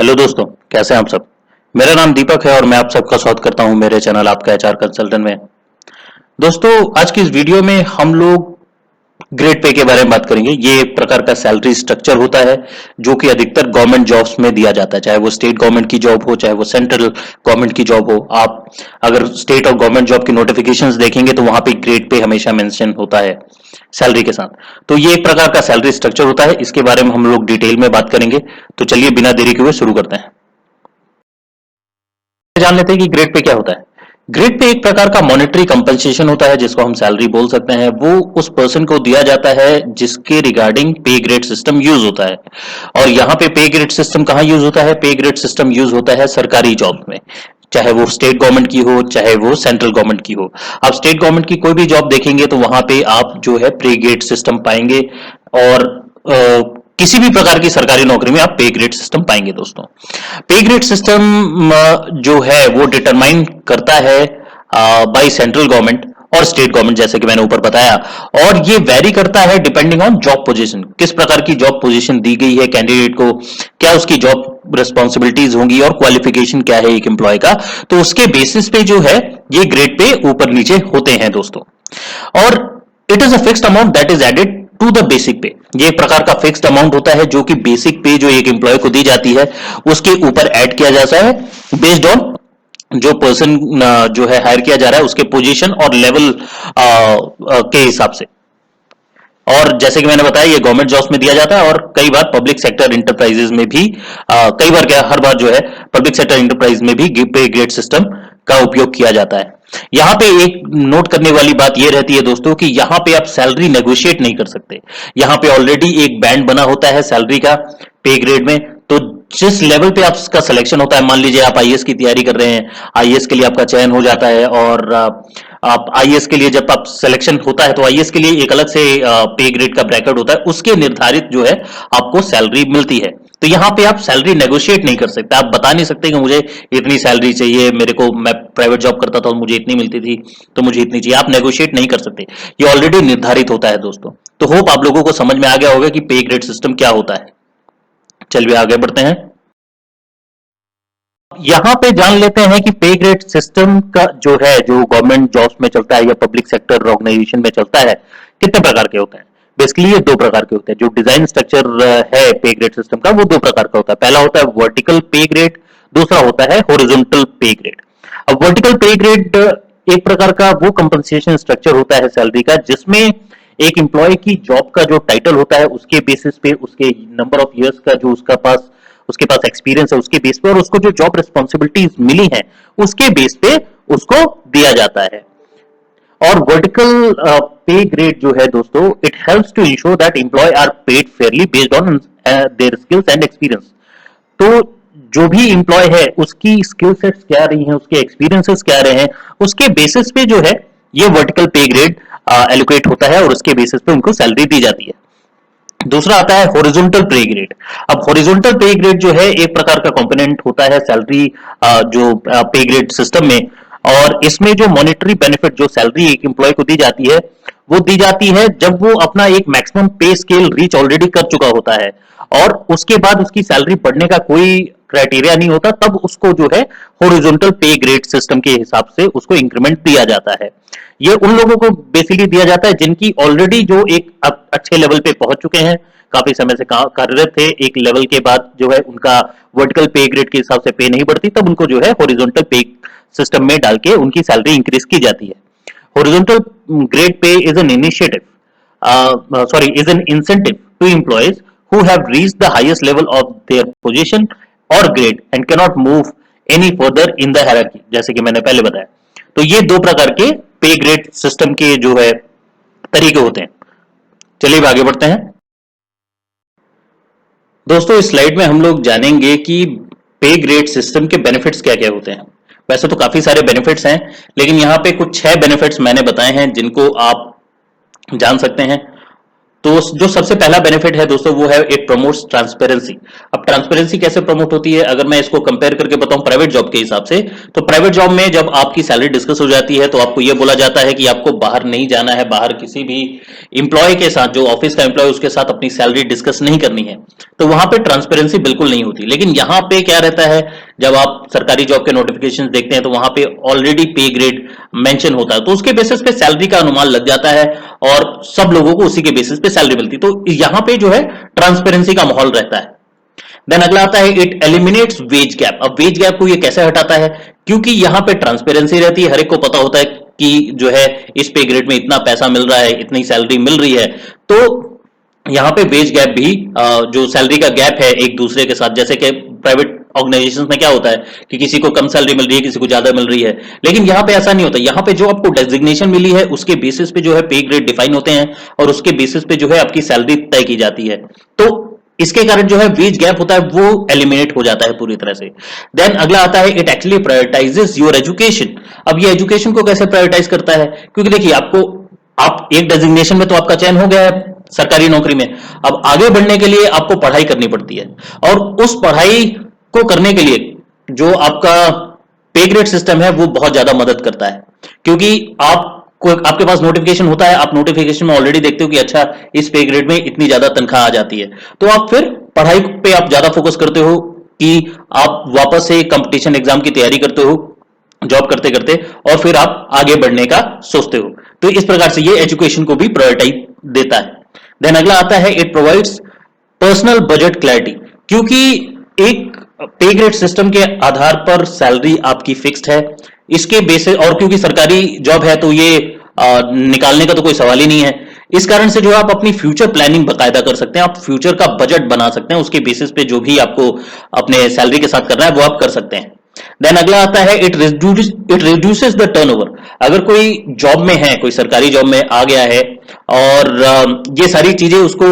Hello दोस्तों, कैसे हैं आप सब। मेरा नाम दीपक है और मैं आप सबका स्वागत करता हूं मेरे चैनल आपका एचआर कंसल्टेंट में। दोस्तों, आज की इस वीडियो में हम लोग ग्रेड पे के बारे में बात करेंगे। ये एक प्रकार का सैलरी स्ट्रक्चर होता है जो कि अधिकतर गवर्नमेंट जॉब्स में दिया जाता है, चाहे वो स्टेट गवर्नमेंट की जॉब हो, चाहे वो सेंट्रल गवर्नमेंट की जॉब हो। आप अगर स्टेट और गवर्नमेंट जॉब की नोटिफिकेशंस देखेंगे तो वहां पे ग्रेड पे हमेशा मेंशन होता है सैलरी के साथ। तो ये एक प्रकार का सैलरी स्ट्रक्चर होता है, इसके बारे में हम लोग डिटेल में बात करेंगे। तो चलिए बिना देरी के हुए शुरू करते हैं। जान लेते हैं कि ग्रेड पे क्या होता है। ग्रेड पे एक प्रकार का मॉनेटरी कंपनसेशन होता है जिसको हम सैलरी बोल सकते हैं। वो उस पर्सन को दिया जाता है जिसके रिगार्डिंग पे ग्रेड सिस्टम यूज होता है। और यहाँ पे पे ग्रेड सिस्टम कहाँ यूज होता है? पे ग्रेड सिस्टम यूज होता है सरकारी जॉब में, चाहे वो स्टेट गवर्नमेंट की हो चाहे वो सेंट्रल गवर्नमेंट की हो। आप स्टेट गवर्नमेंट की कोई भी जॉब देखेंगे तो वहां पे आप जो है पे ग्रेड सिस्टम पाएंगे। और किसी भी प्रकार की सरकारी नौकरी में आप पे ग्रेड सिस्टम पाएंगे। दोस्तों, पे ग्रेड सिस्टम जो है वो डिटरमाइन करता है बाय सेंट्रल गवर्नमेंट और स्टेट गवर्नमेंट, जैसे कि मैंने ऊपर बताया। और ये वेरी करता है डिपेंडिंग ऑन जॉब पोजीशन, किस प्रकार की जॉब पोजीशन दी गई है कैंडिडेट को, क्या उसकी जॉब रिस्पॉन्सिबिलिटीज होंगी और क्वालिफिकेशन क्या है एक एम्प्लॉय का। तो उसके बेसिस पे जो है ये ग्रेड पे ऊपर नीचे होते हैं दोस्तों। और it is a fixed amount that is added to the basic pay. ये एक प्रकार का फिक्स्ड अमाउंट होता है जो कि बेसिक पे जो एक एम्प्लॉय को दी जाती है उसके ऊपर ऐड किया जाता है बेस्ड ऑन जो पर्सन जो है हायर किया जा रहा है उसके पोजीशन और लेवल के हिसाब से। और जैसे कि मैंने बताया ये गवर्नमेंट जॉब्स में दिया जाता है और कई बार पब्लिक सेक्टर इंटरप्राइजेज में भी कई बार क्या हर बार जो है पब्लिक सेक्टर इंटरप्राइज में भी पे ग्रेड सिस्टम का उपयोग किया जाता है। यहां पे एक नोट करने वाली बात यह रहती है दोस्तों कि यहां पे आप सैलरी नेगोशिएट नहीं कर सकते। यहां पे ऑलरेडी एक बैंड बना होता है सैलरी का पे ग्रेड में। तो जिस लेवल पे आपका सिलेक्शन होता है, मान लीजिए आप आईएएस की तैयारी कर रहे हैं, आईएएस के लिए आपका चयन हो जाता है और आप आईएएस के लिए जब आप सिलेक्शन होता है तो आईएएस के लिए एक अलग से पे ग्रेड का ब्रैकेट होता है, उसके निर्धारित जो है आपको सैलरी मिलती है। तो यहां पे आप सैलरी नेगोशिएट नहीं कर सकते। आप बता नहीं सकते कि मुझे इतनी सैलरी चाहिए, मेरे को, मैं प्राइवेट जॉब करता था और मुझे इतनी मिलती थी तो मुझे इतनी चाहिए। आप नेगोशिएट नहीं कर सकते, ये ऑलरेडी निर्धारित होता है दोस्तों। तो होप आप लोगों को समझ में आ गया होगा कि पे ग्रेड सिस्टम क्या होता है। चलिए आगे बढ़ते हैं। यहां पे जान लेते हैं कि पे ग्रेड सिस्टम का जो है जो गवर्नमेंट जॉब्स में चलता है या पब्लिक सेक्टर ऑर्गेनाइजेशन में चलता है कितने प्रकार के होते हैं। बेसिकली ये दो प्रकार के होते हैं। जो डिजाइन स्ट्रक्चर है पे ग्रेड सिस्टम का वो दो प्रकार का होता है। पहला होता है वर्टिकल पे ग्रेड, दूसरा होता है हॉरिजॉन्टल पे ग्रेड। अब वर्टिकल पे ग्रेड एक प्रकार का वो कंपनसेशन स्ट्रक्चर होता है सैलरी का जिसमें एक एम्प्लॉय की जॉब का जो टाइटल होता है उसके बेसिस पे, उसके नंबर ऑफ इयर्स का जो उसके पास एक्सपीरियंस है उसके बेस पे और उसको जो जॉब रिस्पॉन्सिबिलिटीज मिली हैं उसके बेस पे उसको दिया जाता है। और वर्टिकल पे ग्रेड जो है दोस्तों, it helps to ensure that employ are paid fairly based on their skills and experience. तो जो भी एम्प्लॉय है उसकी स्किल सेट्स क्या रही हैं, उसके एक्सपीरियंसेस क्या रहे हैं, उसके बेसिस पे जो है ये वर्टिकल पे ग्रेड एलोकेट होता है और उसके बेसिस पे उनको सैलरी दी जाती है। दूसरा आता है हॉरिजॉन्टल पे ग्रेड। अब हॉरिजॉन्टल पे ग्रेड जो है एक प्रकार का कंपोनेंट होता है सैलरी जो पे ग्रेड सिस्टम में। और इसमें जो मॉनेटरी बेनिफिट जो सैलरी एक एम्प्लॉय को दी जाती है वो दी जाती है जब वो अपना एक मैक्सिमम पे स्केल रीच ऑलरेडी कर चुका होता है और उसके बाद उसकी सैलरी बढ़ने का कोई क्राइटेरिया नहीं होता, तब उसको जो है हॉरिजॉन्टल पे ग्रेड सिस्टम के हिसाब से उसको इंक्रीमेंट दिया जाता है। ये उन लोगों को बेसिकली दिया जाता है जिनकी ऑलरेडी जो एक अच्छे लेवल पे पहुंच चुके हैं, काफी समय से कार्यरत थे। एक लेवल के बाद जो है उनका वर्टिकल पे ग्रेड के हिसाब से पे नहीं बढ़ती, तब उनको जो है हॉरिजॉन्टल पे सिस्टम में डाल के उनकी सैलरी इंक्रीज की जाती है। Horizontal grade pay is an is an incentive to employees who have reached the highest level of their position or grade and cannot move any further in the hierarchy, जैसे कि मैंने पहले बताया। तो ये दो प्रकार के पे ग्रेड सिस्टम के जो है तरीके होते हैं। चलिए आगे बढ़ते हैं। दोस्तों, इस स्लाइड में हम लोग जानेंगे कि पे ग्रेड सिस्टम के बेनिफिट्स क्या क्या होते हैं। वैसे तो काफी सारे बेनिफिट्स हैं लेकिन यहाँ पे कुछ 6 बेनिफिट्स मैंने बताए हैं जिनको आप जान सकते हैं। तो जो सबसे पहला बेनिफिट है दोस्तों वो है इट प्रमोट्स ट्रांसपेरेंसी। अब ट्रांसपेरेंसी कैसे प्रमोट होती है, अगर मैं इसको कंपेयर करके बताऊं प्राइवेट जॉब के हिसाब से, तो प्राइवेट जॉब में जब आपकी सैलरी डिस्कस हो जाती है तो आपको यह बोला जाता है कि आपको बाहर नहीं जाना है, बाहर किसी भी इंप्लॉय के साथ, जो ऑफिस का इंप्लॉय उसके साथ अपनी सैलरी डिस्कस नहीं करनी है। तो वहां पे ट्रांसपेरेंसी बिल्कुल नहीं होती। लेकिन यहां पे क्या रहता है, जब आप सरकारी जॉब के नोटिफिकेशन देखते हैं तो वहां पे ऑलरेडी पे ग्रेड मेंशन होता है, तो उसके बेसिस पे सैलरी का अनुमान लग जाता है और सब लोगों को उसी के बेसिस पे सैलरी मिलती है। तो यहां पे जो है ट्रांसपेरेंसी का माहौल रहता है। देन अगला आता है इट एलिमिनेट्स वेज गैप। अब वेज गैप को ये कैसे हटाता है, क्योंकि यहां पे ट्रांसपेरेंसी रहती है, हर एक को पता होता है कि जो है इस पे ग्रेड में इतना पैसा मिल रहा है, इतनी सैलरी मिल रही है। तो यहां पे वेज गैप भी जो सैलरी का गैप है एक दूसरे के साथ, जैसे कि प्राइवेट ऑर्गेनाइजेशंस में क्या होता है कि किसी को कम सैलरी मिल रही है, किसी को ज्यादा मिल रही है, लेकिन यहां पे ऐसा नहीं होता। यहां पे जो आपको डेजिग्नेशन मिली है उसके बेसिस पे जो है पे ग्रेड डिफाइन होते हैं और उसके बेसिस पे जो है आपकी सैलरी तय की जाती है। तो इसके कारण जो है वेज गैप होता है वो एलिमिनेट हो जाता है पूरी तरह से। देन अगला आता है इट एक्चुअली प्रायोरिटाइजेस योर एजुकेशन। अब ये एजुकेशन को कैसे प्रायोरिटाइज करता है, क्योंकि देखिए आपको, आप एक डेजिग्नेशन में तो आपका चयन हो गया है सरकारी नौकरी में, अब आगे बढ़ने के लिए आपको पढ़ाई करनी पड़ती है और उस पढ़ाई को करने के लिए जो आपका पे ग्रेड सिस्टम है वो बहुत ज्यादा मदद करता है। क्योंकि आपके पास नोटिफिकेशन होता है, आप नोटिफिकेशन में ऑलरेडी देखते हो कि अच्छा इस पे ग्रेड में इतनी ज्यादा तनख्वाह आ जाती है, तो आप फिर पढ़ाई पे आप ज्यादा फोकस करते हो कि आप वापस से कंपटीशन एग्जाम की तैयारी करते हो जॉब करते करते, और फिर आप आगे बढ़ने का सोचते हो। तो इस प्रकार से ये एजुकेशन को भी प्रायोरिटाइज देता है। देन अगला आता है it provides personal budget clarity. क्योंकि एक पे ग्रेड सिस्टम के आधार पर सैलरी आपकी फिक्स्ड है, इसके बेसिस, और क्योंकि सरकारी जॉब है तो ये निकालने का तो कोई सवाल ही नहीं है। इस कारण से जो आप अपनी फ्यूचर प्लानिंग बकायदा कर सकते हैं, आप फ्यूचर का बजट बना सकते हैं, उसके बेसिस पे जो भी आपको अपने सैलरी के साथ करना है वो आप कर सकते हैं। देन अगला आता है इट रिड्यूसेस द टर्नओवर। अगर कोई जॉब में है, कोई सरकारी जॉब में आ गया है और ये सारी चीजें उसको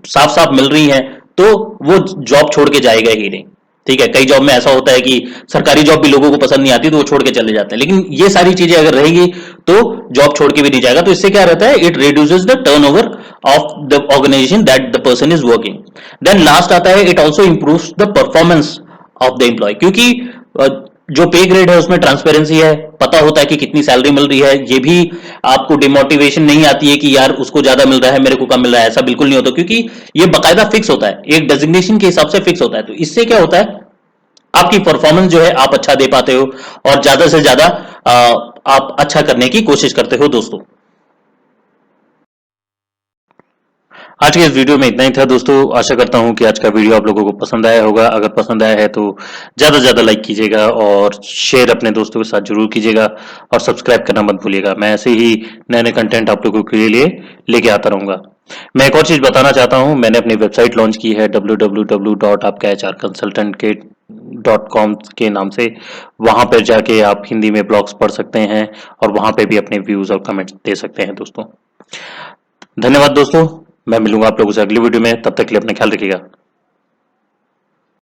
साफ साफ मिल रही हैं, तो वो जॉब छोड़ के जाएगा ही नहीं। ठीक है, कई जॉब में ऐसा होता है कि सरकारी जॉब भी लोगों को पसंद नहीं आती तो वो छोड़ के चले जाते हैं, लेकिन ये सारी चीजें अगर रहेंगी तो जॉब छोड़ के भी नहीं जाएगा। तो इससे क्या रहता है, it reduces the turnover of the organisation that the person is working. Then last आता है it also improves the performance of the employ. क्योंकि जो पे ग्रेड है उसमें ट्रांसपेरेंसी है, पता होता है कि कितनी सैलरी मिल रही है, ये भी आपको डिमोटिवेशन नहीं आती है कि यार उसको ज्यादा मिल रहा है मेरे को कम मिल रहा है, ऐसा बिल्कुल नहीं होता, क्योंकि ये बकायदा फिक्स होता है, एक डेजिग्नेशन के हिसाब से फिक्स होता है। तो इससे क्या होता है, आपकी परफॉर्मेंस जो है आप अच्छा दे पाते हो और ज्यादा से ज्यादा आप अच्छा करने की कोशिश करते हो दोस्तों। आज के इस वीडियो में इतना ही था दोस्तों। आशा करता हूं कि आज का वीडियो आप लोगों को पसंद आया होगा। अगर पसंद आया है तो ज्यादा से ज्यादा लाइक कीजिएगा और शेयर अपने दोस्तों के साथ जरूर कीजिएगा और सब्सक्राइब करना मत भूलिएगा। मैं ऐसे ही नए नए कंटेंट आप लोगों के लिए लेके आता रहूंगा। मैं एक और चीज बताना चाहता हूं, मैंने अपनी वेबसाइट लॉन्च की है www.आपकाhrconsultant.com के नाम से। वहां पर जाके आप हिंदी में ब्लॉग्स पढ़ सकते हैं और वहां पे भी अपने व्यूज और कमेंट्स दे सकते हैं दोस्तों। धन्यवाद दोस्तों, मैं मिलूंगा आप लोगों से अगली वीडियो में। तब तक के लिए अपना ख्याल रखिएगा।